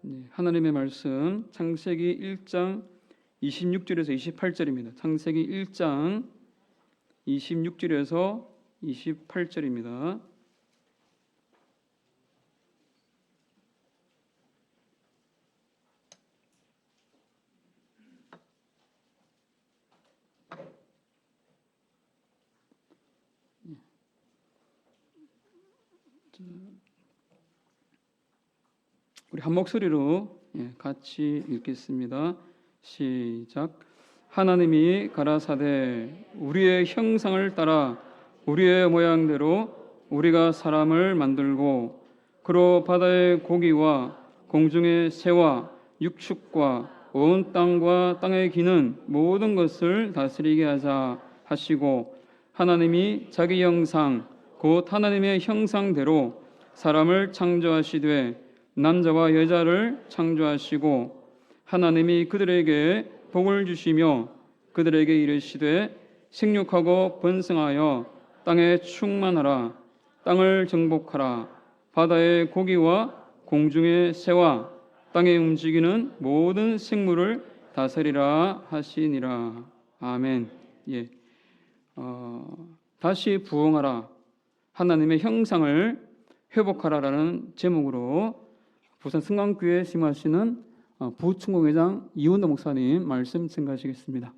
네, 하나님의 말씀 창세기 1장 26절에서 28절입니다. 창세기 1장 26절에서 28절입니다. 우리 한 목소리로 같이 읽겠습니다. 시작. 하나님이 가라사대 우리의 형상을 따라 우리의 모양대로 우리가 사람을 만들고 그로 바다의 고기와 공중의 새와 육축과 온 땅과 땅에 기는 모든 것을 다스리게 하자 하시고 하나님이 자기 형상 곧 하나님의 형상대로 사람을 창조하시되 남자와 여자를 창조하시고 하나님이 그들에게 복을 주시며 그들에게 이르시되 생육하고 번성하여 땅에 충만하라 땅을 정복하라 바다의 고기와 공중의 새와 땅에 움직이는 모든 생물을 다스리라 하시니라. 아멘. 다시 부흥하라 하나님의 형상을 회복하라라는 제목으로 부산 승강교회에 심하시는 부충공회장 이원도 목사님 말씀 증가하시겠습니다.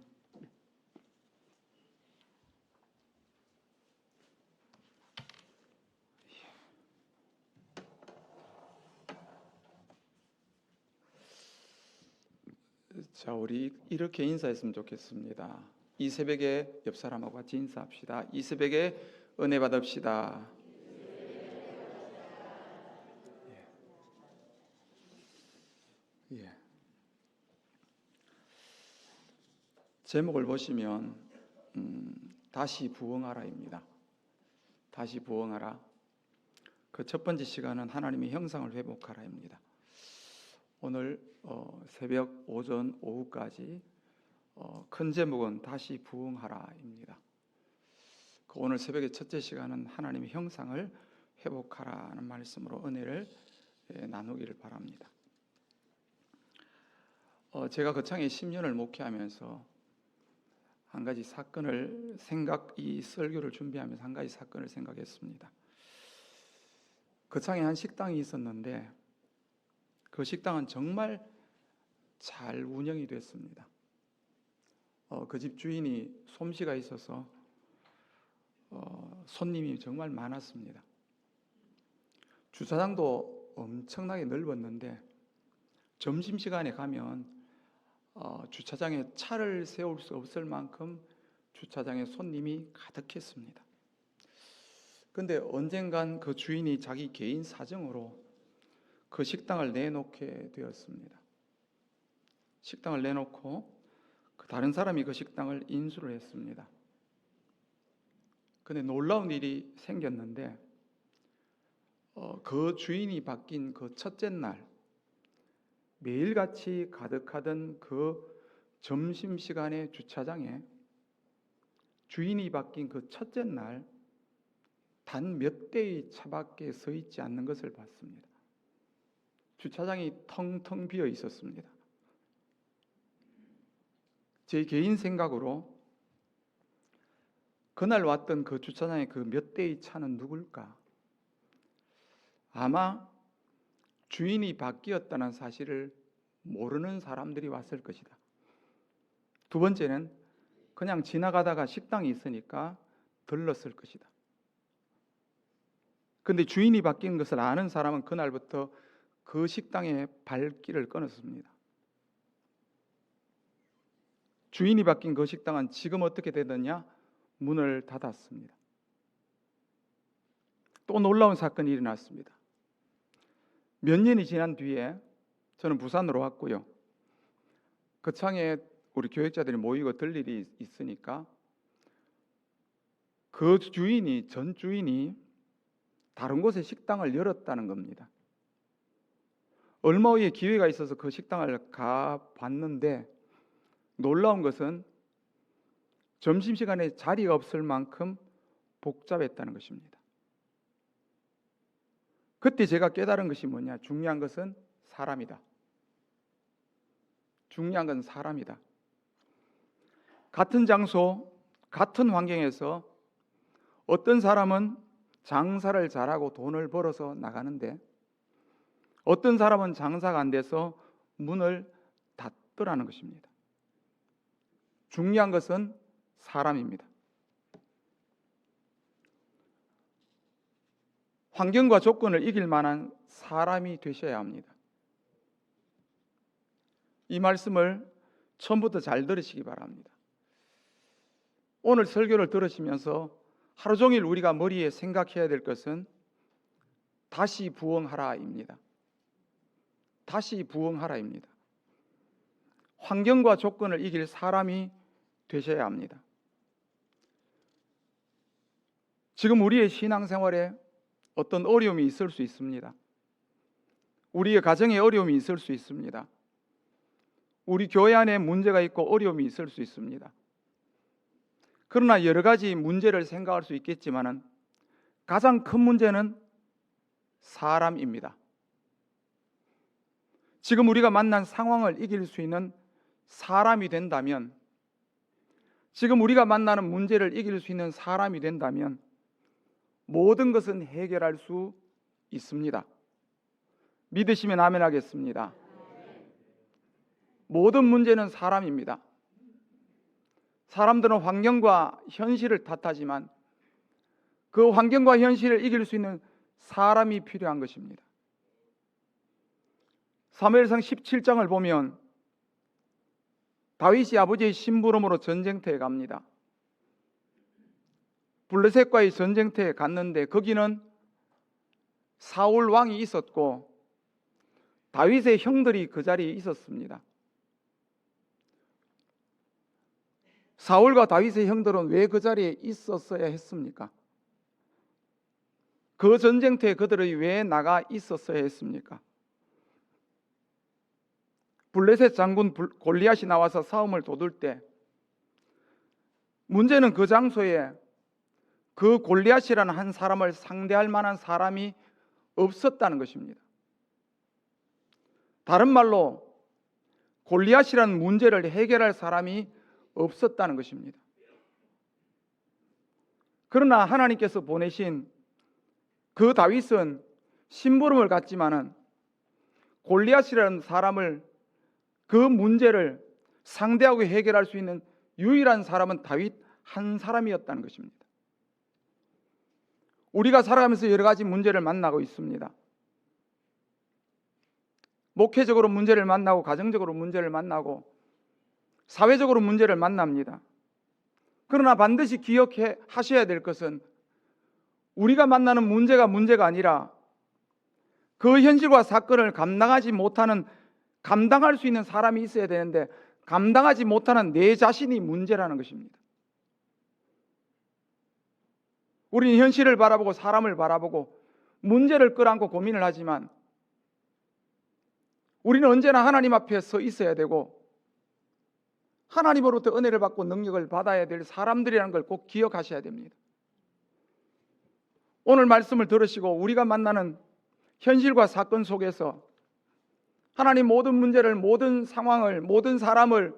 자, 우리 이렇게 인사했으면 좋겠습니다. 이 새벽에 옆 사람하고 같이 인사합시다. 이 새벽에 은혜 받읍시다. 제목을 보시면 다시 부흥하라입니다. 다시 부흥하라. 그 첫 번째 시간은 하나님의 형상을 회복하라입니다. 오늘 새벽, 오전, 오후까지 큰 제목은 다시 부흥하라입니다. 그 오늘 새벽의 첫째 시간은 하나님의 형상을 회복하라는 말씀으로 은혜를 나누기를 바랍니다. 제가 거창에 10년을 목회하면서 한 가지 사건을 이 설교를 준비하면서 한 가지 사건을 생각했습니다. 거창에 한 식당이 있었는데 그 식당은 정말 잘 운영이 됐습니다. 그 집 주인이 솜씨가 있어서 손님이 정말 많았습니다. 주차장도 엄청나게 넓었는데 점심시간에 가면 주차장에 차를 세울 수 없을 만큼 주차장에 손님이 가득했습니다. 그런데 언젠간 그 주인이 자기 개인 사정으로 그 식당을 내놓게 되었습니다. 식당을 내놓고 다른 사람이 그 식당을 인수를 했습니다. 그런데 놀라운 일이 생겼는데 그 주인이 바뀐 그 첫째 날 매일같이 가득하던 그 점심시간의 주차장에 주인이 바뀐 그 첫째 날 단 몇 대의 차밖에 서 있지 않는 것을 봤습니다. 주차장이 텅텅 비어 있었습니다. 제 개인 생각으로 그날 왔던 그 주차장의 그 몇 대의 차는 누굴까? 아마 주인이 바뀌었다는 사실을 모르는 사람들이 왔을 것이다. 두 번째는 그냥 지나가다가 식당이 있으니까 들렀을 것이다. 그런데 주인이 바뀐 것을 아는 사람은 그날부터 그 식당에 발길을 끊었습니다. 주인이 바뀐 그 식당은 지금 어떻게 되느냐? 문을 닫았습니다. 또 놀라운 사건이 일어났습니다. 몇 년이 지난 뒤에 저는 부산으로 왔고요. 그 창에 우리 교역자들이 모이고 들 일이 있으니까 그 전 주인이 다른 곳에 식당을 열었다는 겁니다. 얼마 후에 기회가 있어서 그 식당을 가봤는데 놀라운 것은 점심시간에 자리가 없을 만큼 복잡했다는 것입니다. 그때 제가 깨달은 것이 뭐냐? 중요한 것은 사람이다. 중요한 건 사람이다. 같은 장소, 같은 환경에서 어떤 사람은 장사를 잘하고 돈을 벌어서 나가는데 어떤 사람은 장사가 안 돼서 문을 닫더라는 것입니다. 중요한 것은 사람입니다. 환경과 조건을 이길 만한 사람이 되셔야 합니다. 이 말씀을 처음부터 잘 들으시기 바랍니다. 오늘 설교를 들으시면서 하루 종일 우리가 머리에 생각해야 될 것은 다시 부흥하라입니다. 다시 부흥하라입니다. 환경과 조건을 이길 사람이 되셔야 합니다. 지금 우리의 신앙생활에 어떤 어려움이 있을 수 있습니다. 우리의 가정에 어려움이 있을 수 있습니다. 우리 교회 안에 문제가 있고 어려움이 있을 수 있습니다. 그러나 여러 가지 문제를 생각할 수 있겠지만 가장 큰 문제는 사람입니다. 지금 우리가 만난 상황을 이길 수 있는 사람이 된다면, 지금 우리가 만나는 문제를 이길 수 있는 사람이 된다면 모든 것은 해결할 수 있습니다. 믿으시면 아멘 하겠습니다. 모든 문제는 사람입니다. 사람들은 환경과 현실을 탓하지만 그 환경과 현실을 이길 수 있는 사람이 필요한 것입니다. 사무엘상 17장을 보면 다윗이 아버지의 심부름으로 전쟁터에 갑니다. 블레셋과의 전쟁터에 갔는데 거기는 사울 왕이 있었고 다윗의 형들이 그 자리에 있었습니다. 사울과 다윗의 형들은 왜 그 자리에 있었어야 했습니까? 그 전쟁터에 그들이 왜 나가 있었어야 했습니까? 블레셋 장군 골리앗이 나와서 싸움을 돋을 때 문제는 그 장소에 그 골리앗이라는 한 사람을 상대할 만한 사람이 없었다는 것입니다. 다른 말로 골리앗이라는 문제를 해결할 사람이 없었다는 것입니다. 그러나 하나님께서 보내신 그 다윗은 심부름을 갔지만은 골리앗이라는 사람을, 그 문제를 상대하고 해결할 수 있는 유일한 사람은 다윗 한 사람이었다는 것입니다. 우리가 살아가면서 여러 가지 문제를 만나고 있습니다. 목회적으로 문제를 만나고, 가정적으로 문제를 만나고, 사회적으로 문제를 만납니다. 그러나 반드시 기억하셔야 될 것은 우리가 만나는 문제가 문제가 아니라 그 현실과 사건을 감당할 수 있는 사람이 있어야 되는데 감당하지 못하는 내 자신이 문제라는 것입니다. 우리는 현실을 바라보고 사람을 바라보고 문제를 끌어안고 고민을 하지만 우리는 언제나 하나님 앞에 서 있어야 되고 하나님으로부터 은혜를 받고 능력을 받아야 될 사람들이라는 걸 꼭 기억하셔야 됩니다. 오늘 말씀을 들으시고 우리가 만나는 현실과 사건 속에서 하나님 모든 문제를, 모든 상황을, 모든 사람을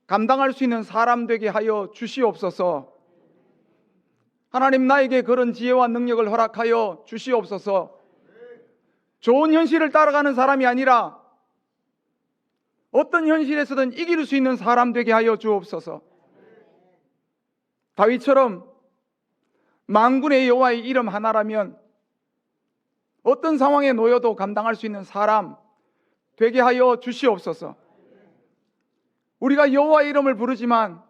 감당할 수 있는 사람 되게 하여 주시옵소서. 하나님 나에게 그런 지혜와 능력을 허락하여 주시옵소서. 좋은 현실을 따라가는 사람이 아니라 어떤 현실에서든 이길 수 있는 사람 되게 하여 주옵소서. 다윗처럼 만군의 여호와의 이름 하나라면 어떤 상황에 놓여도 감당할 수 있는 사람 되게 하여 주시옵소서. 우리가 여호와의 이름을 부르지만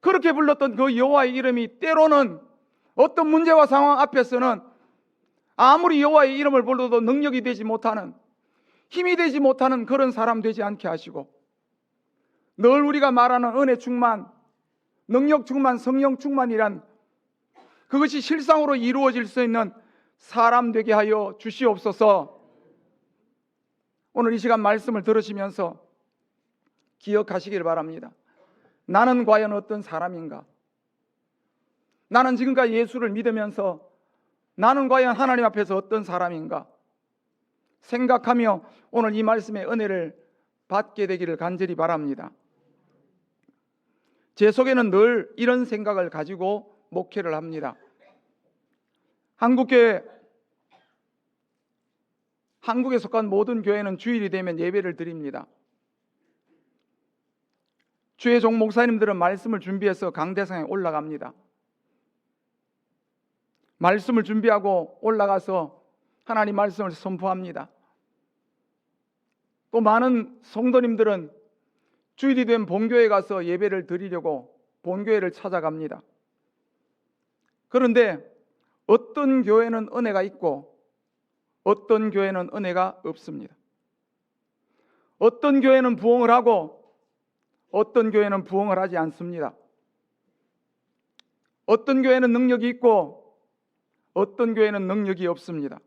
그렇게 불렀던 그 여호와의 이름이 때로는 어떤 문제와 상황 앞에서는 아무리 여호와의 이름을 불러도 능력이 되지 못하는, 힘이 되지 못하는 그런 사람 되지 않게 하시고 늘 우리가 말하는 은혜 충만, 능력 충만, 성령 충만이란 그것이 실상으로 이루어질 수 있는 사람 되게 하여 주시옵소서. 오늘 이 시간 말씀을 들으시면서 기억하시길 바랍니다. 나는 과연 어떤 사람인가? 나는 지금까지 예수를 믿으면서 나는 과연 하나님 앞에서 어떤 사람인가? 생각하며 오늘 이 말씀의 은혜를 받게 되기를 간절히 바랍니다. 제 속에는 늘 이런 생각을 가지고 목회를 합니다. 한국에 속한 모든 교회는 주일이 되면 예배를 드립니다. 주의 종 목사님들은 말씀을 준비해서 강대상에 올라갑니다. 말씀을 준비하고 올라가서 하나님 말씀을 선포합니다. 또 많은 성도님들은 주일이 된 본교회에 가서 예배를 드리려고 본교회를 찾아갑니다. 그런데 어떤 교회는 은혜가 있고 어떤 교회는 은혜가 없습니다. 어떤 교회는 부흥을 하고 어떤 교회는 부흥을 하지 않습니다. 어떤 교회는 능력이 있고 어떤 교회는 능력이 없습니다.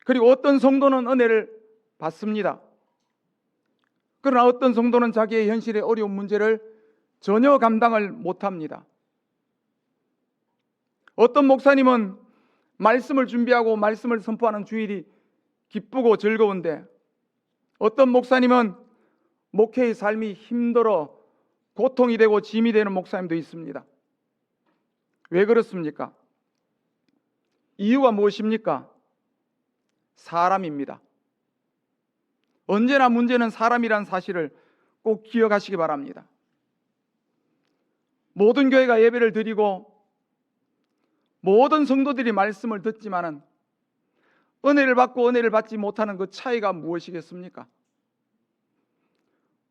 그리고 어떤 성도는 은혜를 받습니다. 그러나 어떤 성도는 자기의 현실의 어려운 문제를 전혀 감당을 못합니다. 어떤 목사님은 말씀을 준비하고 말씀을 선포하는 주일이 기쁘고 즐거운데 어떤 목사님은 목회의 삶이 힘들어 고통이 되고 짐이 되는 목사님도 있습니다. 왜 그렇습니까? 이유가 무엇입니까? 사람입니다. 언제나 문제는 사람이란 사실을 꼭 기억하시기 바랍니다. 모든 교회가 예배를 드리고 모든 성도들이 말씀을 듣지만은 은혜를 받고 은혜를 받지 못하는 그 차이가 무엇이겠습니까?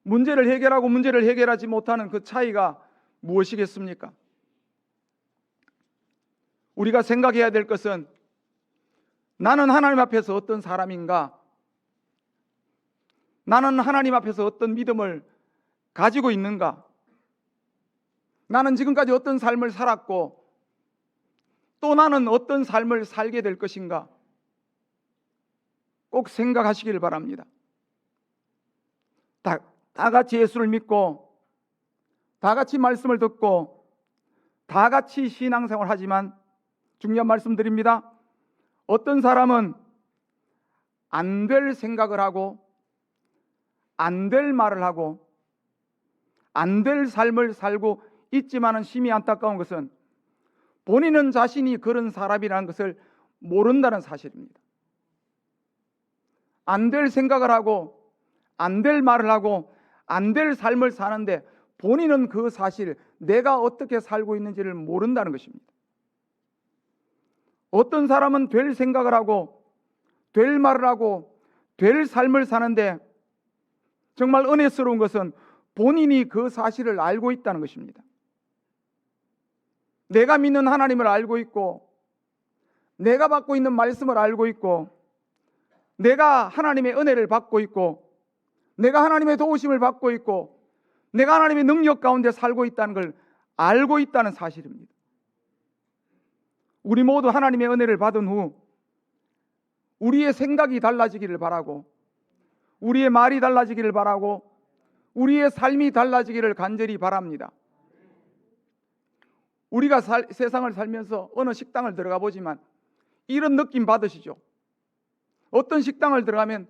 문제를 해결하고 문제를 해결하지 못하는 그 차이가 무엇이겠습니까? 우리가 생각해야 될 것은 나는 하나님 앞에서 어떤 사람인가? 나는 하나님 앞에서 어떤 믿음을 가지고 있는가? 나는 지금까지 어떤 삶을 살았고 또 나는 어떤 삶을 살게 될 것인가? 꼭 생각하시길 바랍니다. 다 같이 예수를 믿고 다 같이 말씀을 듣고 다 같이 신앙생활을 하지만 중요한 말씀 드립니다. 어떤 사람은 안 될 생각을 하고 안 될 말을 하고 안 될 삶을 살고 있지만은 심히 안타까운 것은 본인은 자신이 그런 사람이라는 것을 모른다는 사실입니다. 안 될 생각을 하고 안 될 말을 하고 안 될 삶을 사는데 본인은 그 사실, 내가 어떻게 살고 있는지를 모른다는 것입니다. 어떤 사람은 될 생각을 하고 될 말을 하고 될 삶을 사는데 정말 은혜스러운 것은 본인이 그 사실을 알고 있다는 것입니다. 내가 믿는 하나님을 알고 있고 내가 받고 있는 말씀을 알고 있고 내가 하나님의 은혜를 받고 있고 내가 하나님의 도우심을 받고 있고 내가 하나님의 능력 가운데 살고 있다는 걸 알고 있다는 사실입니다. 우리 모두 하나님의 은혜를 받은 후 우리의 생각이 달라지기를 바라고 우리의 말이 달라지기를 바라고 우리의 삶이 달라지기를 간절히 바랍니다. 우리가 세상을 살면서 어느 식당을 들어가 보지만 이런 느낌 받으시죠? 어떤 식당을 들어가면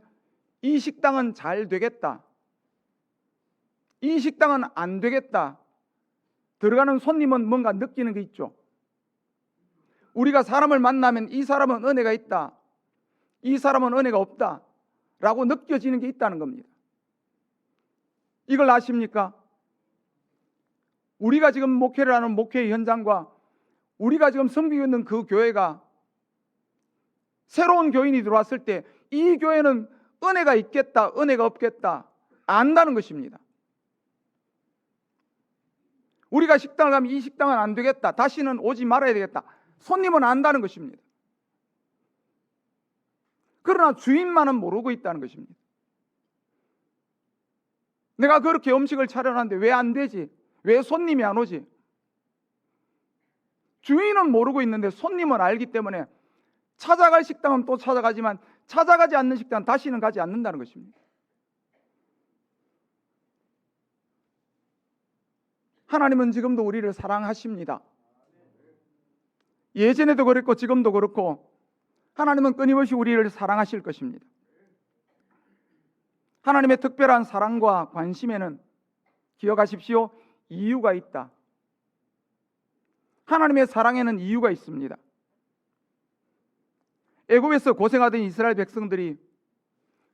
이 식당은 잘 되겠다, 이 식당은 안 되겠다, 들어가는 손님은 뭔가 느끼는 게 있죠. 우리가 사람을 만나면 이 사람은 은혜가 있다, 이 사람은 은혜가 없다 라고 느껴지는 게 있다는 겁니다. 이걸 아십니까? 우리가 지금 목회를 하는 목회의 현장과 우리가 지금 섬기고 있는 그 교회가 새로운 교인이 들어왔을 때 이 교회는 은혜가 있겠다, 은혜가 없겠다 안다는 것입니다. 우리가 식당을 가면 이 식당은 안 되겠다, 다시는 오지 말아야 되겠다, 손님은 안다는 것입니다. 그러나 주인만은 모르고 있다는 것입니다. 내가 그렇게 음식을 차려놨는데 왜 안 되지? 왜 손님이 안 오지? 주인은 모르고 있는데 손님은 알기 때문에 찾아갈 식당은 또 찾아가지만 찾아가지 않는 식당은 다시는 가지 않는다는 것입니다. 하나님은 지금도 우리를 사랑하십니다. 예전에도 그랬고 지금도 그렇고 하나님은 끊임없이 우리를 사랑하실 것입니다. 하나님의 특별한 사랑과 관심에는 기억하십시오. 이유가 있다. 하나님의 사랑에는 이유가 있습니다. 애굽에서 고생하던 이스라엘 백성들이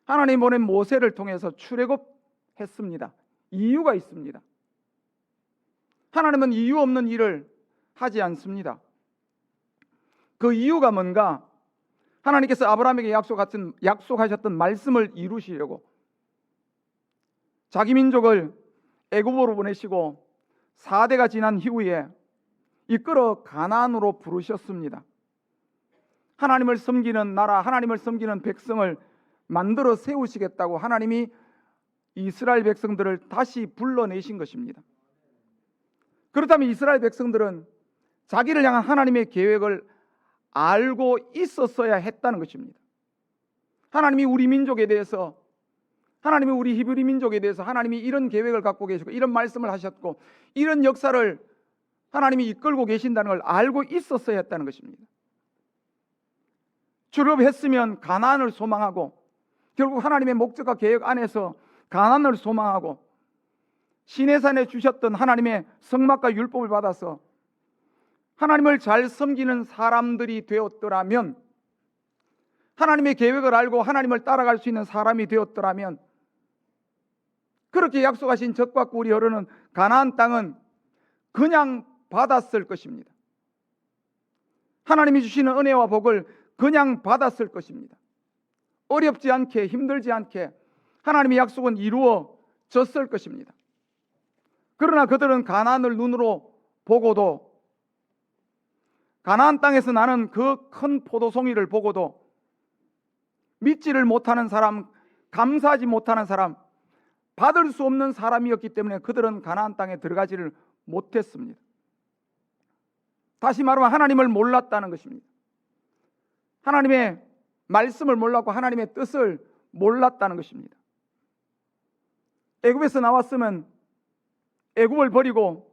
하나님 보낸 모세를 통해서 출애굽했습니다. 이유가 있습니다. 하나님은 이유 없는 일을 하지 않습니다. 그 이유가 뭔가? 하나님께서 아브라함에게 약속하셨던 말씀을 이루시려고 자기 민족을 애굽으로 보내시고 4대가 지난 이후에 이끌어 가나안으로 부르셨습니다. 하나님을 섬기는 나라, 하나님을 섬기는 백성을 만들어 세우시겠다고 하나님이 이스라엘 백성들을 다시 불러내신 것입니다. 그렇다면 이스라엘 백성들은 자기를 향한 하나님의 계획을 알고 있었어야 했다는 것입니다. 하나님이 우리 민족에 대해서, 하나님이 우리 히브리 민족에 대해서 하나님이 이런 계획을 갖고 계시고 이런 말씀을 하셨고 이런 역사를 하나님이 이끌고 계신다는 걸 알고 있었어야 했다는 것입니다. 출애굽했으면 가나안을 소망하고 결국 하나님의 목적과 계획 안에서 가나안을 소망하고 시내산에 주셨던 하나님의 성막과 율법을 받아서 하나님을 잘 섬기는 사람들이 되었더라면, 하나님의 계획을 알고 하나님을 따라갈 수 있는 사람이 되었더라면, 그렇게 약속하신 적과 꿀이 흐르는 가나안 땅은 그냥 받았을 것입니다. 하나님이 주시는 은혜와 복을 그냥 받았을 것입니다. 어렵지 않게, 힘들지 않게 하나님의 약속은 이루어졌을 것입니다. 그러나 그들은 가나안을 눈으로 보고도, 가나안 땅에서 나는 그 큰 포도송이를 보고도 믿지를 못하는 사람, 감사하지 못하는 사람, 받을 수 없는 사람이었기 때문에 그들은 가나안 땅에 들어가지를 못했습니다. 다시 말하면 하나님을 몰랐다는 것입니다. 하나님의 말씀을 몰랐고 하나님의 뜻을 몰랐다는 것입니다. 애굽에서 나왔으면 애굽을 버리고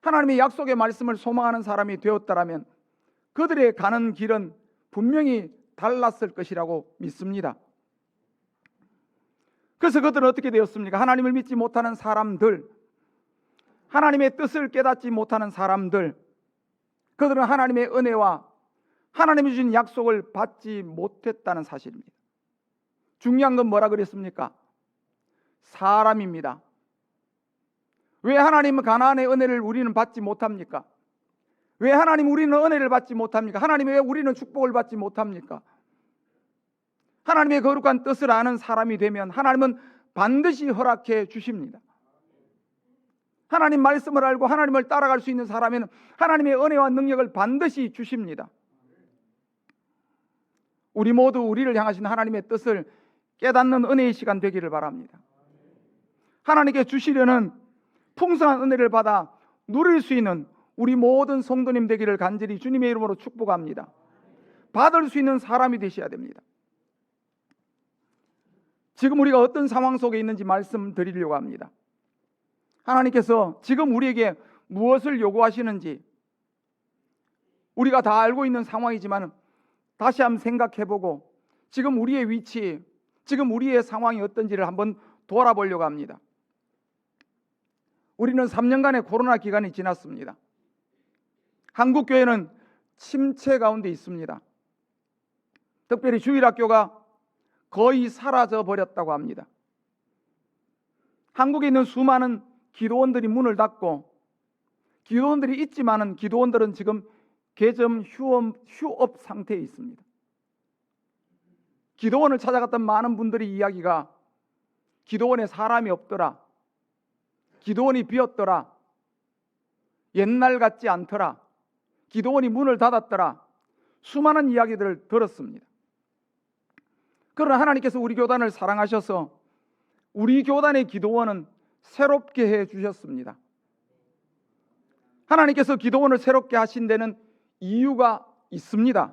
하나님의 약속의 말씀을 소망하는 사람이 되었다라면 그들의 가는 길은 분명히 달랐을 것이라고 믿습니다. 그래서 그들은 어떻게 되었습니까? 하나님을 믿지 못하는 사람들, 하나님의 뜻을 깨닫지 못하는 사람들, 그들은 하나님의 은혜와 하나님이 주신 약속을 받지 못했다는 사실입니다. 중요한 건 뭐라 그랬습니까? 사람입니다. 왜 하나님은 가나안의 은혜를 우리는 받지 못합니까? 왜 하나님 우리는 은혜를 받지 못합니까? 하나님 왜 우리는 축복을 받지 못합니까? 하나님의 거룩한 뜻을 아는 사람이 되면 하나님은 반드시 허락해 주십니다. 하나님 말씀을 알고 하나님을 따라갈 수 있는 사람에는 하나님의 은혜와 능력을 반드시 주십니다. 우리 모두 우리를 향하신 하나님의 뜻을 깨닫는 은혜의 시간 되기를 바랍니다. 하나님께 주시려는 풍성한 은혜를 받아 누릴 수 있는 우리 모든 성도님 되기를 간절히 주님의 이름으로 축복합니다. 받을 수 있는 사람이 되셔야 됩니다. 지금 우리가 어떤 상황 속에 있는지 말씀드리려고 합니다. 하나님께서 지금 우리에게 무엇을 요구하시는지 우리가 다 알고 있는 상황이지만 다시 한번 생각해보고 지금 우리의 위치, 지금 우리의 상황이 어떤지를 한번 돌아보려고 합니다. 우리는 3년간의 코로나 기간이 지났습니다. 한국교회는 침체 가운데 있습니다. 특별히 주일학교가 거의 사라져 버렸다고 합니다. 한국에 있는 수많은 기도원들이 문을 닫고, 기도원들이 있지만은 기도원들은 지금 개점 휴업 상태에 있습니다. 기도원을 찾아갔던 많은 분들의 이야기가 기도원에 사람이 없더라, 기도원이 비었더라, 옛날 같지 않더라, 기도원이 문을 닫았더라, 수많은 이야기들을 들었습니다. 그러나 하나님께서 우리 교단을 사랑하셔서 우리 교단의 기도원은 새롭게 해 주셨습니다. 하나님께서 기도원을 새롭게 하신 데는 이유가 있습니다.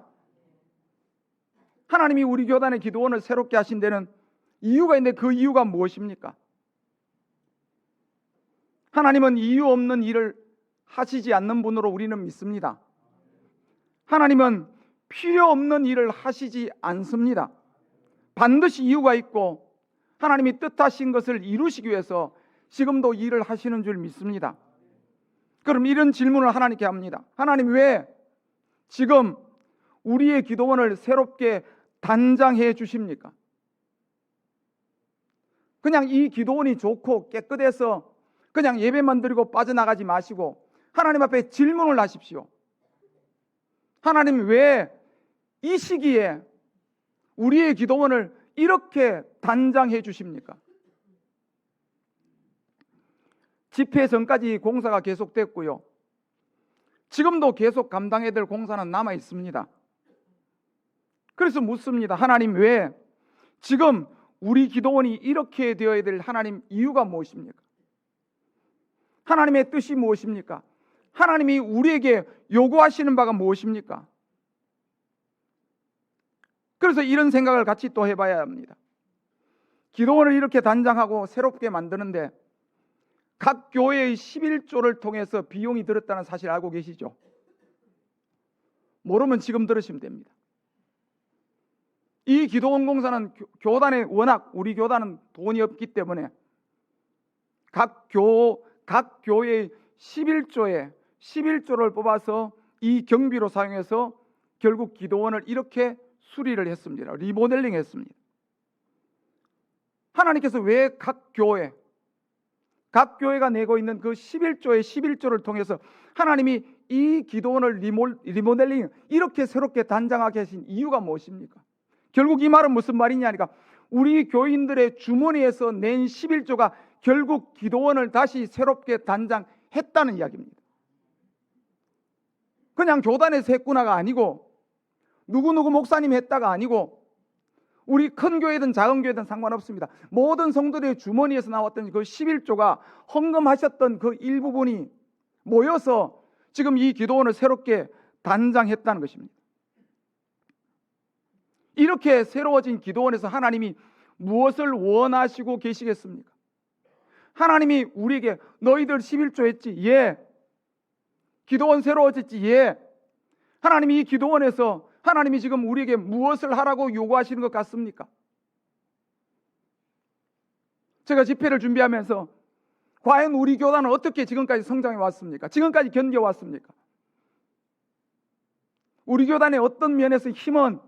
하나님이 우리 교단의 기도원을 새롭게 하신 데는 이유가 있는데 그 이유가 무엇입니까? 하나님은 이유 없는 일을 하시지 않는 분으로 우리는 믿습니다. 하나님은 필요 없는 일을 하시지 않습니다. 반드시 이유가 있고 하나님이 뜻하신 것을 이루시기 위해서 지금도 일을 하시는 줄 믿습니다. 그럼 이런 질문을 하나님께 합니다. 하나님, 왜 지금 우리의 기도원을 새롭게 단장해 주십니까? 그냥 이 기도원이 좋고 깨끗해서 그냥 예배만 드리고 빠져나가지 마시고 하나님 앞에 질문을 하십시오. 하나님, 왜 이 시기에 우리의 기도원을 이렇게 단장해 주십니까? 집회 전까지 공사가 계속됐고요. 지금도 계속 감당해야 될 공사는 남아 있습니다. 그래서 묻습니다. 하나님, 왜 지금 우리 기도원이 이렇게 되어야 될 하나님 이유가 무엇입니까? 하나님의 뜻이 무엇입니까? 하나님이 우리에게 요구하시는 바가 무엇입니까? 그래서 이런 생각을 같이 또 해봐야 합니다. 기도원을 이렇게 단장하고 새롭게 만드는데 각 교회의 11조를 통해서 비용이 들었다는 사실 알고 계시죠? 모르면 지금 들으시면 됩니다. 이 기도원 공사는 교단에 워낙 우리 교단은 돈이 없기 때문에 각 교회의 11조를 뽑아서 이 경비로 사용해서 결국 기도원을 이렇게 수리를 했습니다. 리모델링 했습니다. 하나님께서 왜 각 교회가 내고 있는 그 11조를 통해서 하나님이 이 기도원을 리모델링 이렇게 새롭게 단장하게 하신 이유가 무엇입니까? 결국 이 말은 무슨 말이냐니까 우리 교인들의 주머니에서 낸 11조가 결국 기도원을 다시 새롭게 단장했다는 이야기입니다. 그냥 교단에서 했구나가 아니고 누구누구 목사님 했다가 아니고 우리 큰 교회든 작은 교회든 상관없습니다. 모든 성도들의 주머니에서 나왔던 그 11조가 헌금하셨던 그 일부분이 모여서 지금 이 기도원을 새롭게 단장했다는 것입니다. 이렇게 새로워진 기도원에서 하나님이 무엇을 원하시고 계시겠습니까? 하나님이 우리에게 너희들 11조 했지? 예. 기도원 새로워졌지? 예. 하나님이 이 기도원에서 하나님이 지금 우리에게 무엇을 하라고 요구하시는 것 같습니까? 제가 집회를 준비하면서 과연 우리 교단은 어떻게 지금까지 성장해 왔습니까? 지금까지 견뎌왔습니까? 우리 교단의 어떤 면에서 힘은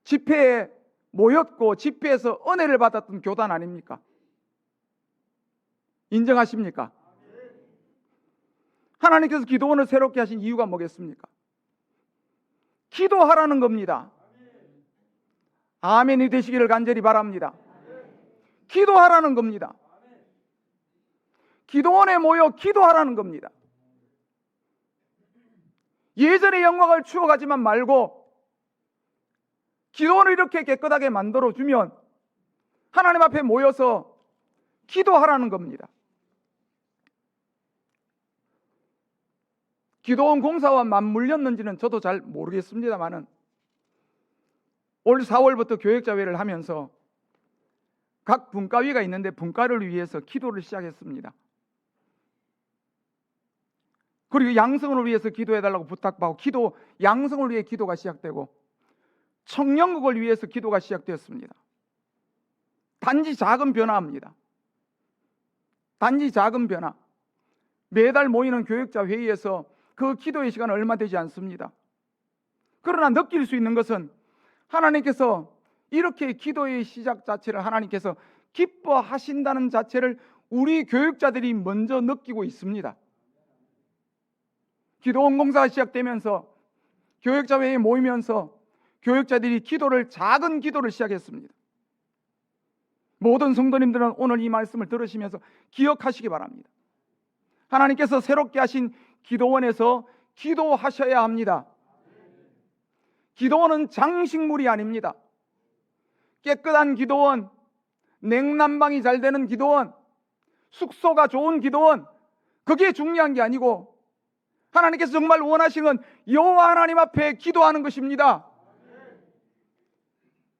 집회에 모였고 집회에서 은혜를 받았던 교단 아닙니까? 인정하십니까? 하나님께서 기도원을 새롭게 하신 이유가 뭐겠습니까? 기도하라는 겁니다. 아멘이 되시기를 간절히 바랍니다. 기도하라는 겁니다. 기도원에 모여 기도하라는 겁니다. 예전의 영광을 추억하지만 말고 기도원을 이렇게 깨끗하게 만들어주면 하나님 앞에 모여서 기도하라는 겁니다. 기도원 공사와 맞물렸는지는 저도 잘 모르겠습니다만은 올 4월부터 교역자회를 하면서 각 분과위가 있는데 분과를 위해서 기도를 시작했습니다. 그리고 양성을 위해서 기도해달라고 부탁받고 양성을 위해 기도가 시작되고 청년국을 위해서 기도가 시작되었습니다. 단지 작은 변화입니다. 단지 작은 변화. 매달 모이는 교역자 회의에서 그 기도의 시간은 얼마 되지 않습니다. 그러나 느낄 수 있는 것은 하나님께서 이렇게 기도의 시작 자체를 하나님께서 기뻐하신다는 자체를 우리 교육자들이 먼저 느끼고 있습니다. 기도원 공사가 시작되면서 교역자 회의에 모이면서 교역자들이 작은 기도를 시작했습니다. 모든 성도님들은 오늘 이 말씀을 들으시면서 기억하시기 바랍니다. 하나님께서 새롭게 하신 기도원에서 기도하셔야 합니다. 기도원은 장식물이 아닙니다. 깨끗한 기도원, 냉난방이 잘 되는 기도원, 숙소가 좋은 기도원, 그게 중요한 게 아니고 하나님께서 정말 원하시는 건 여호와 하나님 앞에 기도하는 것입니다.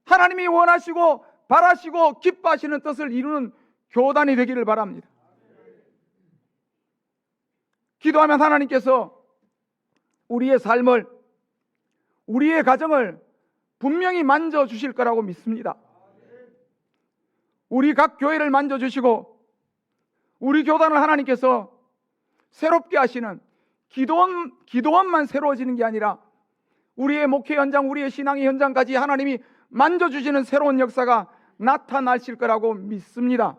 하나님이 원하시고 바라시고 기뻐하시는 뜻을 이루는 교단이 되기를 바랍니다. 기도하면 하나님께서 우리의 삶을, 우리의 가정을 분명히 만져주실 거라고 믿습니다. 우리 각 교회를 만져주시고 우리 교단을 하나님께서 새롭게 하시는 기도원만 새로워지는 게 아니라 우리의 목회 현장, 우리의 신앙의 현장까지 하나님이 만져주시는 새로운 역사가 나타나실 거라고 믿습니다.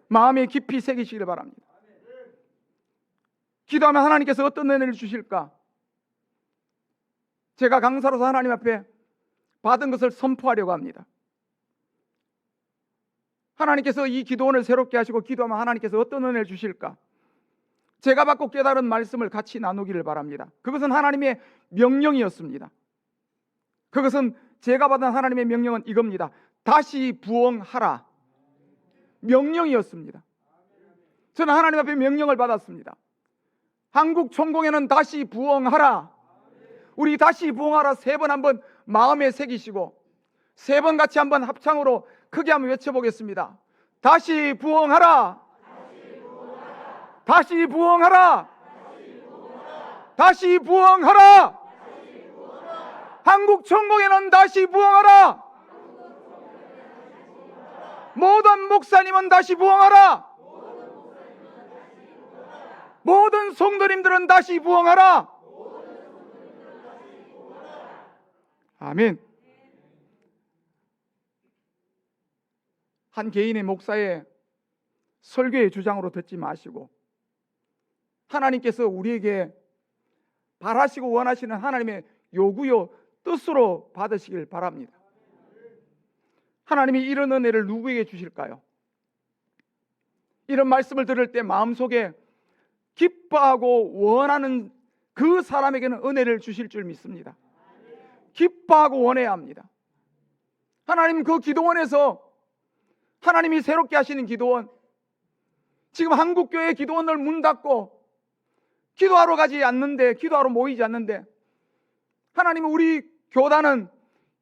마음에 깊이 새기시길 바랍니다. 기도하면 하나님께서 어떤 은혜를 주실까? 제가 강사로서 하나님 앞에 받은 것을 선포하려고 합니다. 하나님께서 이 기도원을 새롭게 하시고 기도하면 하나님께서 어떤 은혜를 주실까? 제가 받고 깨달은 말씀을 같이 나누기를 바랍니다. 그것은 하나님의 명령이었습니다. 그것은 제가 받은 하나님의 명령은 이겁니다. 다시 부흥하라. 명령이었습니다. 저는 하나님 앞에 명령을 받았습니다. 한국 총공회는 다시 부흥하라. 우리 다시 부흥하라 3번 한번 마음에 새기시고 3번 같이 한번 합창으로 크게 한번 외쳐보겠습니다. 다시 부흥하라. 다시 부흥하라. 다시 부흥하라. 한국 총공회는 다시 부흥하라. 모든 목사님은 다시 부흥하라. 모든 성도님들은 다시 부흥하라. 아멘. 한 개인의 목사의 설교의 주장으로 듣지 마시고 하나님께서 우리에게 바라시고 원하시는 하나님의 요구요 뜻으로 받으시길 바랍니다. 하나님이 이런 은혜를 누구에게 주실까요? 이런 말씀을 들을 때 마음속에 기뻐하고 원하는 그 사람에게는 은혜를 주실 줄 믿습니다. 기뻐하고 원해야 합니다. 하나님 그 기도원에서 하나님이 새롭게 하시는 기도원, 지금 한국교회 기도원을 문 닫고 기도하러 가지 않는데, 기도하러 모이지 않는데, 하나님 우리 교단은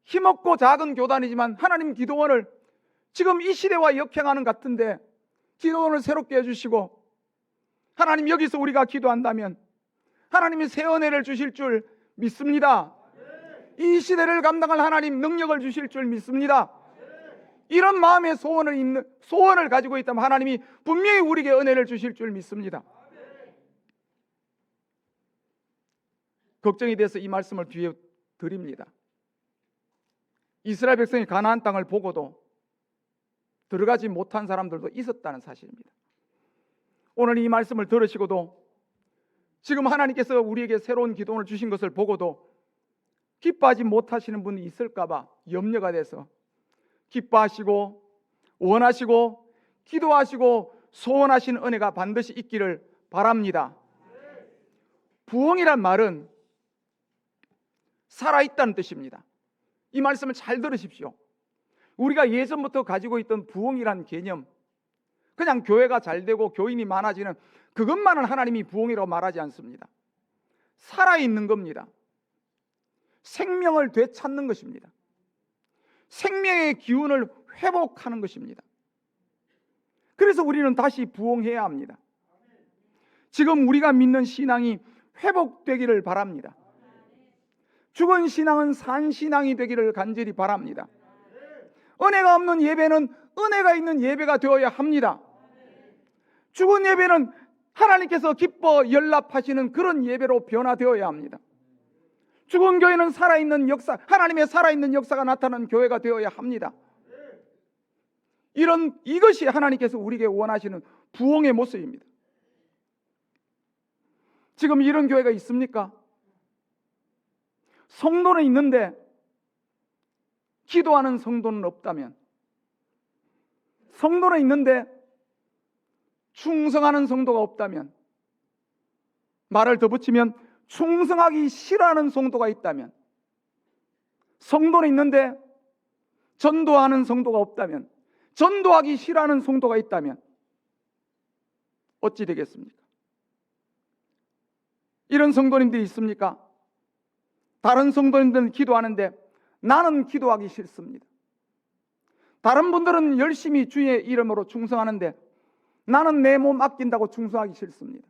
힘없고 작은 교단이지만 하나님 기도원을 지금 이 시대와 역행하는 것 같은데 기도원을 새롭게 해주시고 하나님 여기서 우리가 기도한다면 하나님이 새 은혜를 주실 줄 믿습니다. 이 시대를 감당할 하나님 능력을 주실 줄 믿습니다. 이런 마음의 소원을 가지고 있다면 하나님이 분명히 우리에게 은혜를 주실 줄 믿습니다. 걱정이 돼서 이 말씀을 뒤에 드립니다. 이스라엘 백성이 가나안 땅을 보고도 들어가지 못한 사람들도 있었다는 사실입니다. 오늘 이 말씀을 들으시고도 지금 하나님께서 우리에게 새로운 기도원을 주신 것을 보고도 기뻐하지 못하시는 분이 있을까 봐 염려가 돼서 기뻐하시고 원하시고 기도하시고 소원하신 은혜가 반드시 있기를 바랍니다. 부흥이란 말은 살아있다는 뜻입니다. 이 말씀을 잘 들으십시오. 우리가 예전부터 가지고 있던 부흥이란 개념, 그냥 교회가 잘 되고 교인이 많아지는 그것만은 하나님이 부흥이라고 말하지 않습니다. 살아있는 겁니다. 생명을 되찾는 것입니다. 생명의 기운을 회복하는 것입니다. 그래서 우리는 다시 부흥해야 합니다. 지금 우리가 믿는 신앙이 회복되기를 바랍니다. 죽은 신앙은 산 신앙이 되기를 간절히 바랍니다. 은혜가 없는 예배는 은혜가 있는 예배가 되어야 합니다. 죽은 예배는 하나님께서 기뻐 연락하시는 그런 예배로 변화되어야 합니다. 죽은 교회는 살아있는 역사, 하나님의 살아있는 역사가 나타나는 교회가 되어야 합니다. 이것이 하나님께서 우리에게 원하시는 부흥의 모습입니다. 지금 이런 교회가 있습니까? 성도는 있는데 기도하는 성도는 없다면, 성도는 있는데 충성하는 성도가 없다면, 말을 더 붙이면 충성하기 싫어하는 성도가 있다면, 성도는 있는데 전도하는 성도가 없다면, 전도하기 싫어하는 성도가 있다면 어찌 되겠습니까? 이런 성도님들이 있습니까? 다른 성도님들은 기도하는데 나는 기도하기 싫습니다. 다른 분들은 열심히 주의 이름으로 충성하는데 나는 내 몸 아낀다고 충성하기 싫습니다.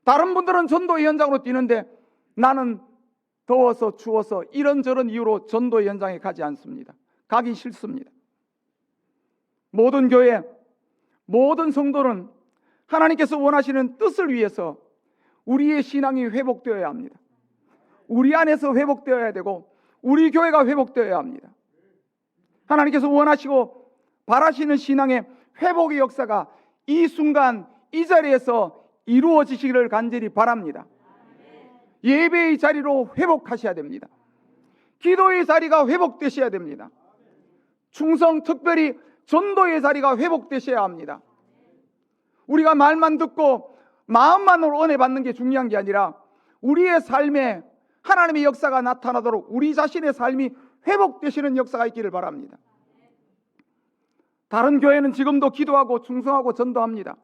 다른 분들은 전도 현장으로 뛰는데 나는 더워서 추워서 이런저런 이유로 전도 현장에 가지 않습니다. 가기 싫습니다. 모든 교회, 모든 성도는 하나님께서 원하시는 뜻을 위해서 우리의 신앙이 회복되어야 합니다. 우리 안에서 회복되어야 되고 우리 교회가 회복되어야 합니다. 하나님께서 원하시고 바라시는 신앙의 회복의 역사가 이 순간 이 자리에서 이루어지시기를 간절히 바랍니다. 예배의 자리로 회복하셔야 됩니다. 기도의 자리가 회복되셔야 됩니다. 충성, 특별히 전도의 자리가 회복되셔야 합니다. 우리가 말만 듣고 마음만으로 은혜 받는 게 중요한 게 아니라 우리의 삶에 하나님의 역사가 나타나도록 우리 자신의 삶이 회복되시는 역사가 있기를 바랍니다. 다른 교회는 지금도 기도하고 충성하고 전도합니다.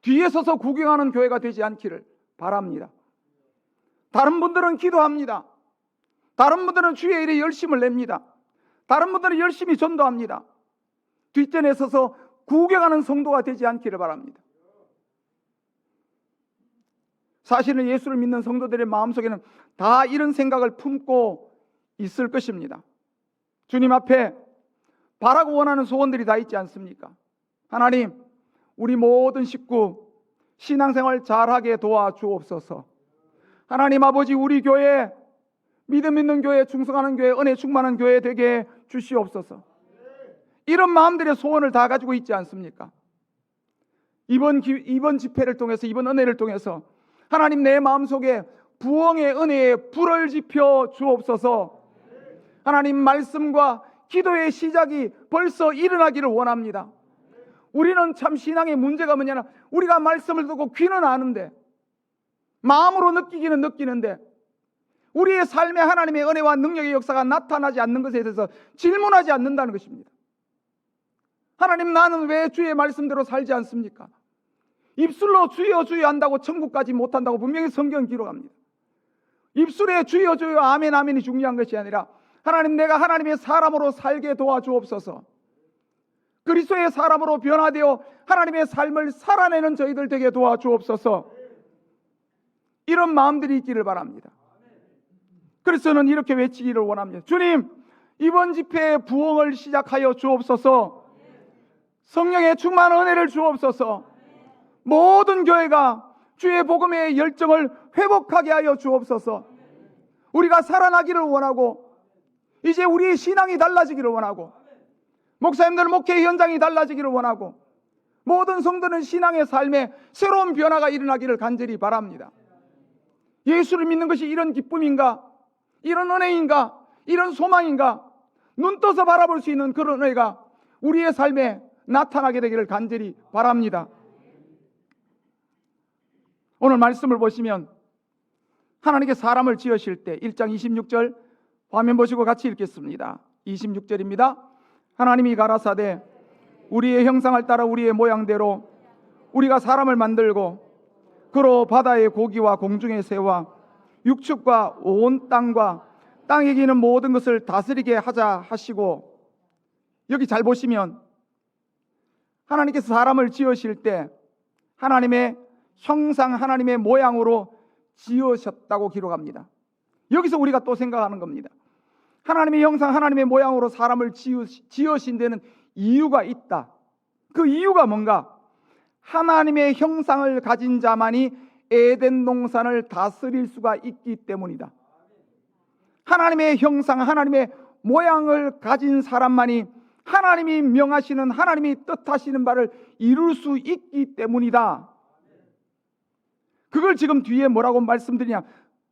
뒤에 서서 구경하는 교회가 되지 않기를 바랍니다. 다른 분들은 기도합니다. 다른 분들은 주의 일에 열심을 냅니다. 다른 분들은 열심히 전도합니다. 뒷전에 서서 구경하는 성도가 되지 않기를 바랍니다. 사실은 예수를 믿는 성도들의 마음속에는 다 이런 생각을 품고 있을 것입니다. 주님 앞에 바라고 원하는 소원들이 다 있지 않습니까? 하나님, 우리 모든 식구 신앙생활 잘하게 도와주옵소서. 하나님 아버지, 우리 교회 믿음 있는 교회, 충성하는 교회, 은혜 충만한 교회 되게 주시옵소서. 이런 마음들의 소원을 다 가지고 있지 않습니까? 이번 집회를 통해서, 이번 은혜를 통해서 하나님, 내 마음속에 부흥의 은혜에 불을 지펴 주옵소서. 하나님, 말씀과 기도의 시작이 벌써 일어나기를 원합니다. 우리는 참 신앙의 문제가 뭐냐면 우리가 말씀을 듣고 귀는 아는데 마음으로 느끼기는 느끼는데 우리의 삶에 하나님의 은혜와 능력의 역사가 나타나지 않는 것에 대해서 질문하지 않는다는 것입니다. 하나님, 나는 왜 주의 말씀대로 살지 않습니까? 입술로 주여 주여 한다고 천국까지 못한다고 분명히 성경은 기록합니다. 입술에 주여 주여 아멘 아멘이 중요한 것이 아니라 하나님, 내가 하나님의 사람으로 살게 도와주옵소서. 그리스도의 사람으로 변화되어 하나님의 삶을 살아내는 저희들 되게 도와주옵소서. 이런 마음들이 있기를 바랍니다. 그래서 저는 이렇게 외치기를 원합니다. 주님, 이번 집회의 부흥을 시작하여 주옵소서. 성령의 충만한 은혜를 주옵소서. 모든 교회가 주의 복음의 열정을 회복하게 하여 주옵소서. 우리가 살아나기를 원하고 이제 우리의 신앙이 달라지기를 원하고 목사님들 목회 현장이 달라지기를 원하고 모든 성도는 신앙의 삶에 새로운 변화가 일어나기를 간절히 바랍니다. 예수를 믿는 것이 이런 기쁨인가? 이런 은혜인가? 이런 소망인가? 눈 떠서 바라볼 수 있는 그런 은혜가 우리의 삶에 나타나게 되기를 간절히 바랍니다. 오늘 말씀을 보시면 하나님께 사람을 지으실 때 1장 26절 화면 보시고 같이 읽겠습니다. 26절입니다. 하나님이 가라사대 우리의 형상을 따라 우리의 모양대로 우리가 사람을 만들고 그로 바다의 고기와 공중의 새와 육축과 온 땅과 땅에 기는 모든 것을 다스리게 하자 하시고, 여기 잘 보시면 하나님께서 사람을 지으실 때 하나님의 형상, 하나님의 모양으로 지으셨다고 기록합니다. 여기서 우리가 또 생각하는 겁니다. 하나님의 형상, 하나님의 모양으로 사람을 지으신 데는 이유가 있다. 그 이유가 뭔가? 하나님의 형상을 가진 자만이 에덴 동산을 다스릴 수가 있기 때문이다. 하나님의 형상, 하나님의 모양을 가진 사람만이 하나님이 명하시는, 하나님이 뜻하시는 바를 이룰 수 있기 때문이다. 그걸 지금 뒤에 뭐라고 말씀드리냐?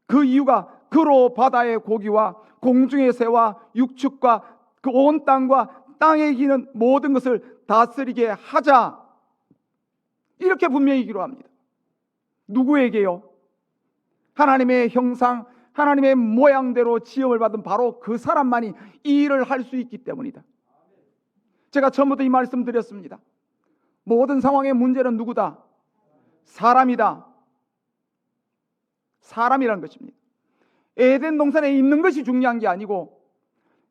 그 이유가 그로 바다의 고기와 공중의 새와 육축과 그 온 땅과 땅에 기는 모든 것을 다스리게 하자, 이렇게 분명히 기록합니다. 누구에게요? 하나님의 형상, 하나님의 모양대로 지음을 받은 바로 그 사람만이 이 일을 할 수 있기 때문이다. 제가 처음부터 이 말씀 드렸습니다. 모든 상황의 문제는 누구다? 사람이다. 사람이라는 것입니다. 에덴 동산에 있는 것이 중요한 게 아니고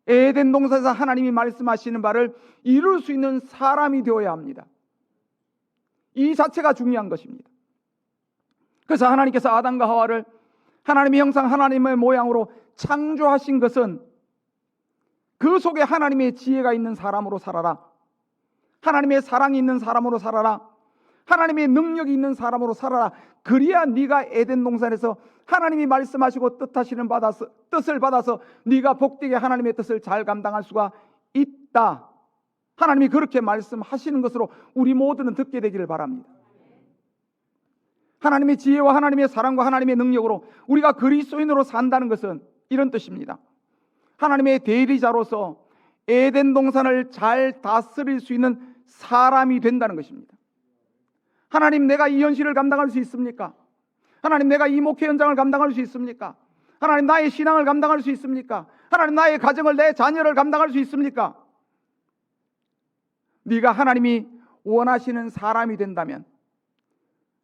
에덴 동산에서 하나님이 말씀하시는 바를 이룰 수 있는 사람이 되어야 합니다. 이 자체가 중요한 것입니다. 그래서 하나님께서 아담과 하와를 하나님의 형상, 하나님의 모양으로 창조하신 것은 그 속에 하나님의 지혜가 있는 사람으로 살아라, 하나님의 사랑이 있는 사람으로 살아라. 하나님의 능력이 있는 사람으로 살아라. 그래야 네가 에덴 동산에서 하나님이 말씀하시고 뜻을 받아서 네가 복되게 하나님의 뜻을 잘 감당할 수가 있다. 하나님이 그렇게 말씀하시는 것으로 우리 모두는 듣게 되기를 바랍니다. 하나님의 지혜와 하나님의 사랑과 하나님의 능력으로 우리가 그리스도인으로 산다는 것은 이런 뜻입니다. 하나님의 대리자로서 에덴 동산을 잘 다스릴 수 있는 사람이 된다는 것입니다. 하나님, 내가 이 현실을 감당할 수 있습니까? 하나님, 내가 이 목회 현장을 감당할 수 있습니까? 하나님, 나의 신앙을 감당할 수 있습니까? 하나님, 나의 가정을, 내 자녀를 감당할 수 있습니까? 네가 하나님이 원하시는 사람이 된다면,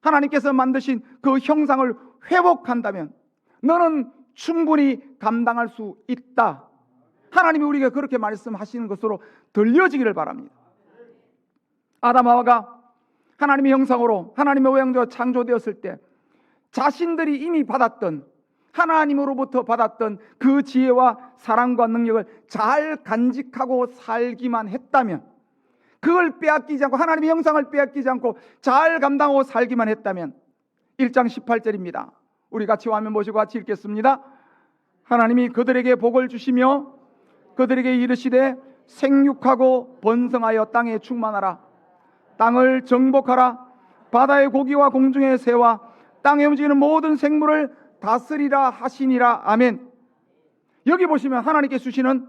하나님께서 만드신 그 형상을 회복한다면 너는 충분히 감당할 수 있다. 하나님이 우리에게 그렇게 말씀하시는 것으로 들려지기를 바랍니다. 아담 하와가 하나님의 형상으로 하나님의 모양대로 창조되었을 때 자신들이 이미 받았던, 하나님으로부터 받았던 그 지혜와 사랑과 능력을 잘 간직하고 살기만 했다면, 그걸 빼앗기지 않고, 하나님의 형상을 빼앗기지 않고 잘 감당하고 살기만 했다면, 1장 18절입니다. 우리 같이 화면 보시고 같이 읽겠습니다. 하나님이 그들에게 복을 주시며 그들에게 이르시되 생육하고 번성하여 땅에 충만하라. 땅을 정복하라. 바다의 고기와 공중의 새와 땅에 움직이는 모든 생물을 다스리라 하시니라. 아멘. 여기 보시면 하나님께 주시는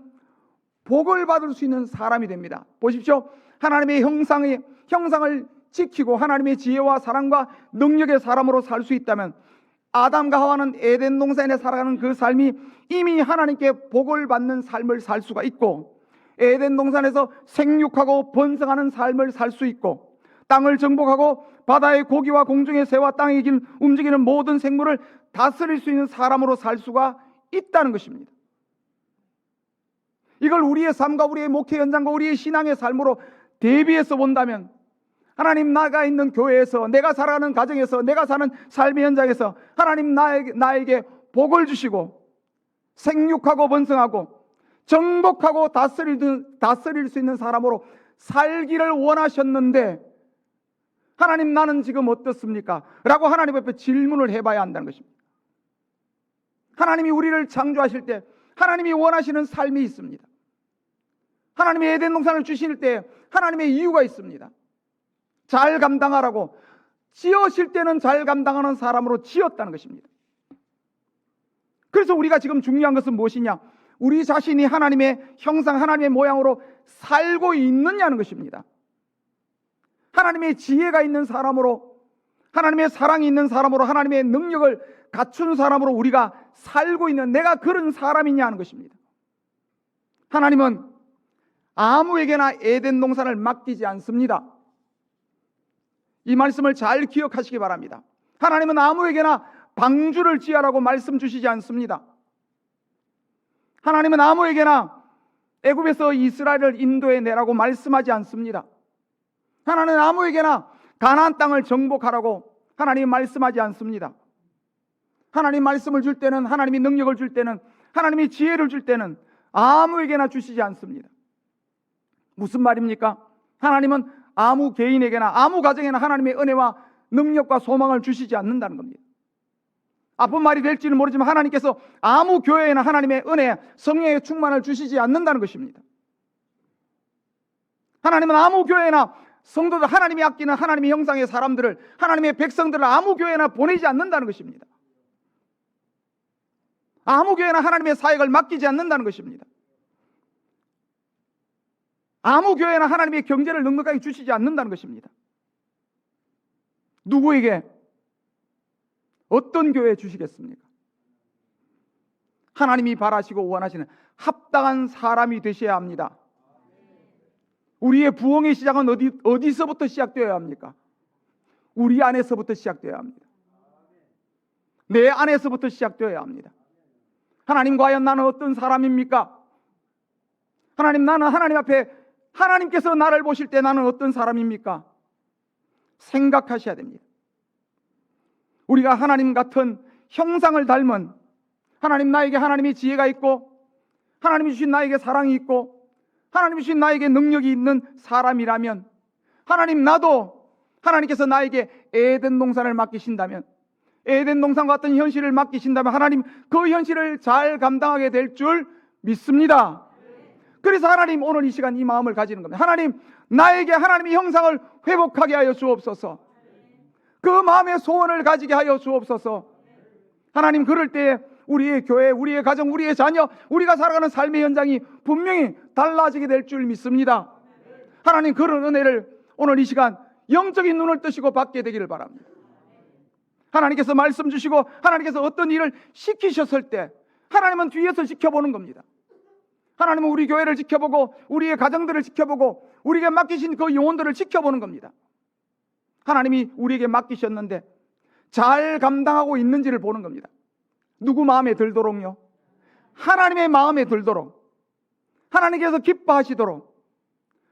복을 받을 수 있는 사람이 됩니다. 보십시오. 하나님의 형상을 지키고 하나님의 지혜와 사랑과 능력의 사람으로 살 수 있다면, 아담과 하와는 에덴 동산에 살아가는 그 삶이 이미 하나님께 복을 받는 삶을 살 수가 있고, 에덴 동산에서 생육하고 번성하는 삶을 살 수 있고, 땅을 정복하고 바다의 고기와 공중의 새와 땅에 움직이는 모든 생물을 다스릴 수 있는 사람으로 살 수가 있다는 것입니다. 이걸 우리의 삶과 우리의 목회 현장과 우리의 신앙의 삶으로 대비해서 본다면, 하나님, 나가 있는 교회에서, 내가 살아가는 가정에서, 내가 사는 삶의 현장에서 하나님 나에게 복을 주시고 생육하고 번성하고 정복하고 다스릴 수 있는 사람으로 살기를 원하셨는데, 하나님, 나는 지금 어떻습니까? 라고 하나님 앞에 질문을 해봐야 한다는 것입니다. 하나님이 우리를 창조하실 때 하나님이 원하시는 삶이 있습니다. 하나님이 에덴 동산을 주실 때 하나님의 이유가 있습니다. 잘 감당하라고, 지으실 때는 잘 감당하는 사람으로 지었다는 것입니다. 그래서 우리가 지금 중요한 것은 무엇이냐? 우리 자신이 하나님의 형상, 하나님의 모양으로 살고 있느냐는 것입니다. 하나님의 지혜가 있는 사람으로, 하나님의 사랑이 있는 사람으로, 하나님의 능력을 갖춘 사람으로 우리가 살고 있는, 내가 그런 사람이냐 하는 것입니다. 하나님은 아무에게나 에덴 동산을 맡기지 않습니다. 이 말씀을 잘 기억하시기 바랍니다. 하나님은 아무에게나 방주를 지으라고 말씀 주시지 않습니다. 하나님은 아무에게나 애굽에서 이스라엘을 인도해 내라고 말씀하지 않습니다. 하나님은 아무에게나 가나안 땅을 정복하라고 하나님 말씀하지 않습니다. 하나님 말씀을 줄 때는, 하나님이 능력을 줄 때는, 하나님이 지혜를 줄 때는 아무에게나 주시지 않습니다. 무슨 말입니까? 하나님은 아무 개인에게나, 아무 가정에나 하나님의 은혜와 능력과 소망을 주시지 않는다는 겁니다. 아픈 말이 될지는 모르지만 하나님께서 아무 교회에나 하나님의 은혜, 성령의 충만을 주시지 않는다는 것입니다. 하나님은 아무 교회나 성도들, 하나님이 아끼는 하나님의 형상의 사람들을, 하나님의 백성들을 아무 교회나 보내지 않는다는 것입니다. 아무 교회나 하나님의 사역을 맡기지 않는다는 것입니다. 아무 교회나 하나님의 경제를 넉넉하게 주시지 않는다는 것입니다. 누구에게, 어떤 교회에 주시겠습니까? 하나님이 바라시고 원하시는 합당한 사람이 되셔야 합니다. 우리의 부흥의 시작은 어디서부터 시작되어야 합니까? 우리 안에서부터 시작되어야 합니다. 내 안에서부터 시작되어야 합니다. 하나님, 과연 나는 어떤 사람입니까? 하나님, 나는 하나님 앞에, 하나님께서 나를 보실 때 나는 어떤 사람입니까? 생각하셔야 됩니다. 우리가 하나님 같은 형상을 닮은, 하나님, 나에게 하나님의 지혜가 있고, 하나님이 주신 나에게 사랑이 있고, 하나님이 주신 나에게 능력이 있는 사람이라면 하나님, 나도 하나님께서 나에게 에덴 동산을 맡기신다면, 에덴 동산과 같은 현실을 맡기신다면 하나님 그 현실을 잘 감당하게 될 줄 믿습니다. 그래서 하나님, 오늘 이 시간 이 마음을 가지는 겁니다. 하나님, 나에게 하나님의 형상을 회복하게 하여 주옵소서. 그 마음의 소원을 가지게 하여 주옵소서. 하나님, 그럴 때에 우리의 교회, 우리의 가정, 우리의 자녀, 우리가 살아가는 삶의 현장이 분명히 달라지게 될 줄 믿습니다. 하나님, 그런 은혜를 오늘 이 시간 영적인 눈을 뜨시고 받게 되기를 바랍니다. 하나님께서 말씀 주시고 하나님께서 어떤 일을 시키셨을 때 하나님은 뒤에서 지켜보는 겁니다. 하나님은 우리 교회를 지켜보고 우리의 가정들을 지켜보고 우리에게 맡기신 그 영혼들을 지켜보는 겁니다. 하나님이 우리에게 맡기셨는데 잘 감당하고 있는지를 보는 겁니다. 누구 마음에 들도록요? 하나님의 마음에 들도록, 하나님께서 기뻐하시도록,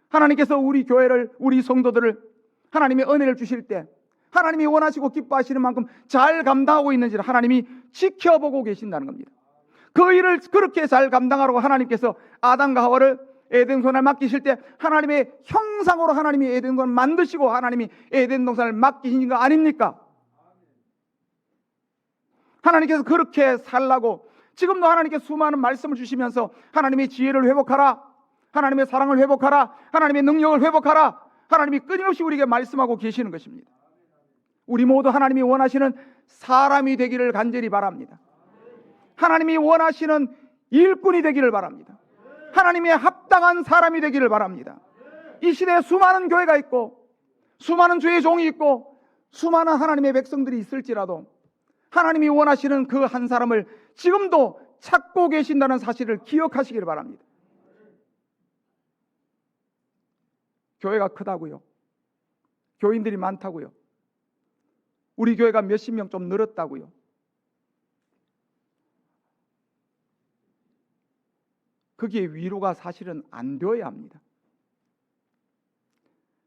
하나님께서 우리 교회를, 우리 성도들을 하나님의 은혜를 주실 때 하나님이 원하시고 기뻐하시는 만큼 잘 감당하고 있는지를 하나님이 지켜보고 계신다는 겁니다. 그 일을 그렇게 잘 감당하라고 하나님께서 아담과 하와를 에덴 동산을 맡기실 때 하나님의 형상으로 하나님이 에덴 동산을 만드시고 하나님이 에덴 동산을 맡기신 거 아닙니까? 하나님께서 그렇게 살라고 지금도 하나님께 수많은 말씀을 주시면서 하나님의 지혜를 회복하라, 하나님의 사랑을 회복하라, 하나님의 능력을 회복하라, 하나님이 끊임없이 우리에게 말씀하고 계시는 것입니다. 우리 모두 하나님이 원하시는 사람이 되기를 간절히 바랍니다. 하나님이 원하시는 일꾼이 되기를 바랍니다. 하나님의 합당한 사람이 되기를 바랍니다. 이 시대에 수많은 교회가 있고 수많은 주의 종이 있고 수많은 하나님의 백성들이 있을지라도 하나님이 원하시는 그 한 사람을 지금도 찾고 계신다는 사실을 기억하시기를 바랍니다. 교회가 크다고요? 교인들이 많다고요? 우리 교회가 몇십 명 좀 늘었다고요? 거기에 위로가 사실은 안 되어야 합니다.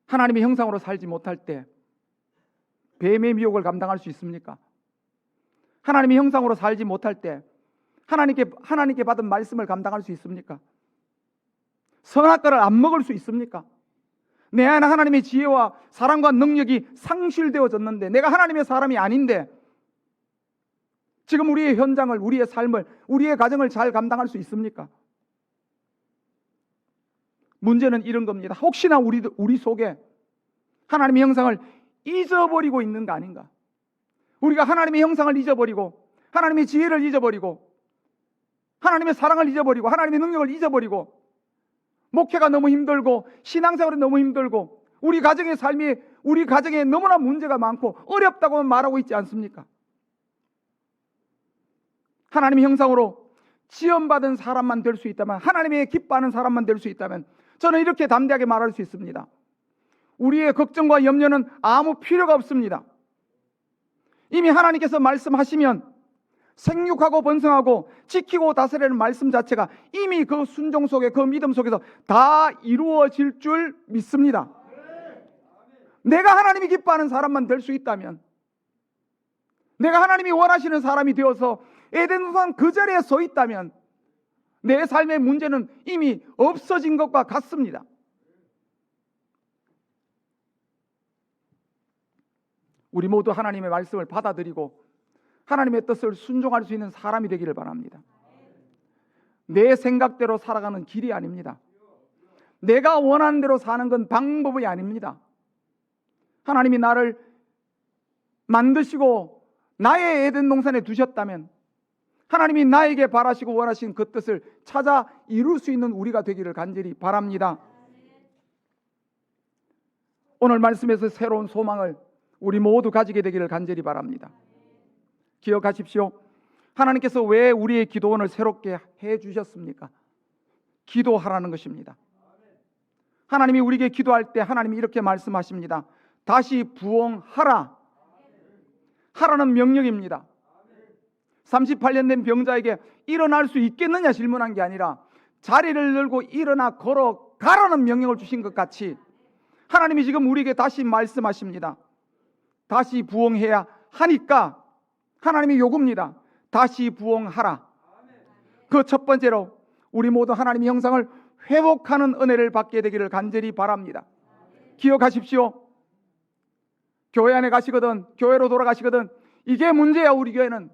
하나님의 형상으로 살지 못할 때 뱀의 미혹을 감당할 수 있습니까? 하나님의 형상으로 살지 못할 때 하나님께 받은 말씀을 감당할 수 있습니까? 선악과를 안 먹을 수 있습니까? 내 안에 하나님의 지혜와 사랑과 능력이 상실되어졌는데 내가 하나님의 사람이 아닌데 지금 우리의 현장을, 우리의 삶을, 우리의 가정을 잘 감당할 수 있습니까? 문제는 이런 겁니다. 혹시나 우리 속에 하나님의 형상을 잊어버리고 있는 거 아닌가? 우리가 하나님의 형상을 잊어버리고 하나님의 지혜를 잊어버리고 하나님의 사랑을 잊어버리고 하나님의 능력을 잊어버리고 목회가 너무 힘들고 신앙생활이 너무 힘들고 우리 가정의 삶이 우리 가정에 너무나 문제가 많고 어렵다고 말하고 있지 않습니까? 하나님의 형상으로 지원받은 사람만 될 수 있다면, 하나님의 기뻐하는 사람만 될 수 있다면 저는 이렇게 담대하게 말할 수 있습니다. 우리의 걱정과 염려는 아무 필요가 없습니다. 이미 하나님께서 말씀하시면 생육하고 번성하고 지키고 다스리는 말씀 자체가 이미 그 순종 속에, 그 믿음 속에서 다 이루어질 줄 믿습니다. 내가 하나님이 기뻐하는 사람만 될 수 있다면, 내가 하나님이 원하시는 사람이 되어서 에덴 동산 그 자리에 서 있다면 내 삶의 문제는 이미 없어진 것과 같습니다. 우리 모두 하나님의 말씀을 받아들이고 하나님의 뜻을 순종할 수 있는 사람이 되기를 바랍니다. 내 생각대로 살아가는 길이 아닙니다. 내가 원하는 대로 사는 건 방법이 아닙니다. 하나님이 나를 만드시고 나의 에덴 동산에 두셨다면 하나님이 나에게 바라시고 원하신 그 뜻을 찾아 이룰 수 있는 우리가 되기를 간절히 바랍니다. 오늘 말씀에서 새로운 소망을 우리 모두 가지게 되기를 간절히 바랍니다. 기억하십시오. 하나님께서 왜 우리의 기도원을 새롭게 해주셨습니까? 기도하라는 것입니다. 하나님이 우리에게 기도할 때 하나님이 이렇게 말씀하십니다. 다시 부흥하라. 하라는 명령입니다. 38년 된 병자에게 일어날 수 있겠느냐 질문한 게 아니라 자리를 열고 일어나 걸어가라는 명령을 주신 것 같이 하나님이 지금 우리에게 다시 말씀하십니다. 다시 부흥해야 하니까 하나님의 요구입니다. 다시 부흥하라. 그 첫 번째로 우리 모두 하나님의 형상을 회복하는 은혜를 받게 되기를 간절히 바랍니다. 기억하십시오. 교회 안에 가시거든, 교회로 돌아가시거든, 이게 문제야 우리 교회는,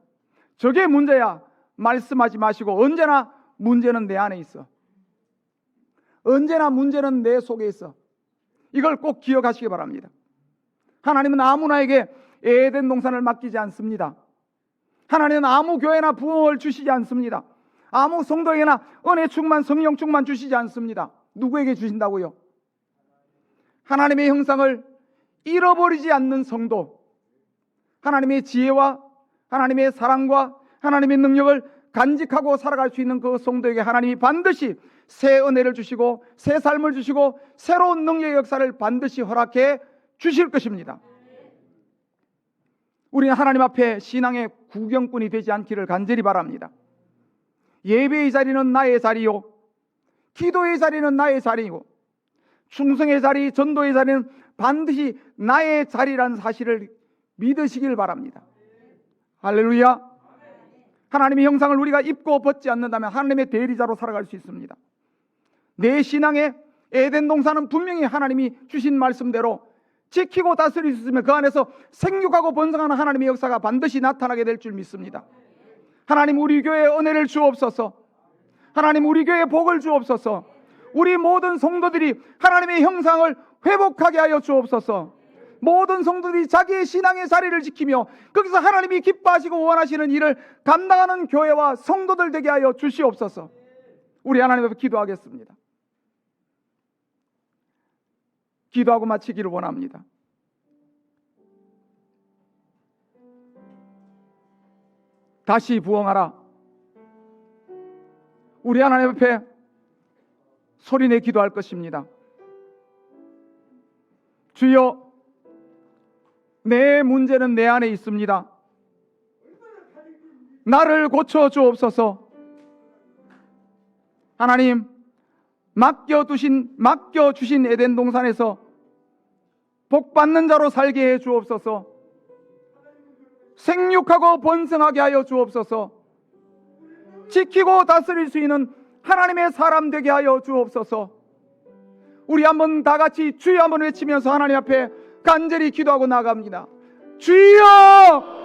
저게 문제야 말씀하지 마시고, 언제나 문제는 내 안에 있어. 언제나 문제는 내 속에 있어. 이걸 꼭 기억하시기 바랍니다. 하나님은 아무나에게 에덴 동산을 맡기지 않습니다. 하나님은 아무 교회나 부흥을 주시지 않습니다. 아무 성도에게나 은혜 충만, 성령 충만 주시지 않습니다. 누구에게 주신다고요? 하나님의 형상을 잃어버리지 않는 성도, 하나님의 지혜와 하나님의 사랑과 하나님의 능력을 간직하고 살아갈 수 있는 그 성도에게 하나님이 반드시 새 은혜를 주시고 새 삶을 주시고 새로운 능력의 역사를 반드시 허락해 주실 것입니다. 우리는 하나님 앞에 신앙의 구경꾼이 되지 않기를 간절히 바랍니다. 예배의 자리는 나의 자리요, 기도의 자리는 나의 자리이고, 충성의 자리, 전도의 자리는 반드시 나의 자리라는 사실을 믿으시길 바랍니다. 할렐루야. 하나님의 형상을 우리가 입고 벗지 않는다면 하나님의 대리자로 살아갈 수 있습니다. 내 신앙의 에덴 동산은 분명히 하나님이 주신 말씀대로 지키고 다스릴 수 있으면 그 안에서 생육하고 번성하는 하나님의 역사가 반드시 나타나게 될 줄 믿습니다. 하나님, 우리 교회에 은혜를 주옵소서. 하나님, 우리 교회에 복을 주옵소서. 우리 모든 성도들이 하나님의 형상을 회복하게 하여 주옵소서. 모든 성도들이 자기의 신앙의 자리를 지키며 거기서 하나님이 기뻐하시고 원하시는 일을 감당하는 교회와 성도들 되게 하여 주시옵소서. 우리 하나님 앞에 기도하겠습니다. 기도하고 마치기를 원합니다. 다시 부흥하라. 우리 하나님 앞에 소리내 기도할 것입니다. 주여, 내 문제는 내 안에 있습니다. 나를 고쳐 주옵소서. 하나님, 맡겨주신 에덴 동산에서 복받는 자로 살게 해 주옵소서. 생육하고 번성하게 하여 주옵소서. 지키고 다스릴 수 있는 하나님의 사람 되게 하여 주옵소서. 우리 한번 다 같이 주여 한번 외치면서 하나님 앞에 간절히 기도하고 나아갑니다. 주여!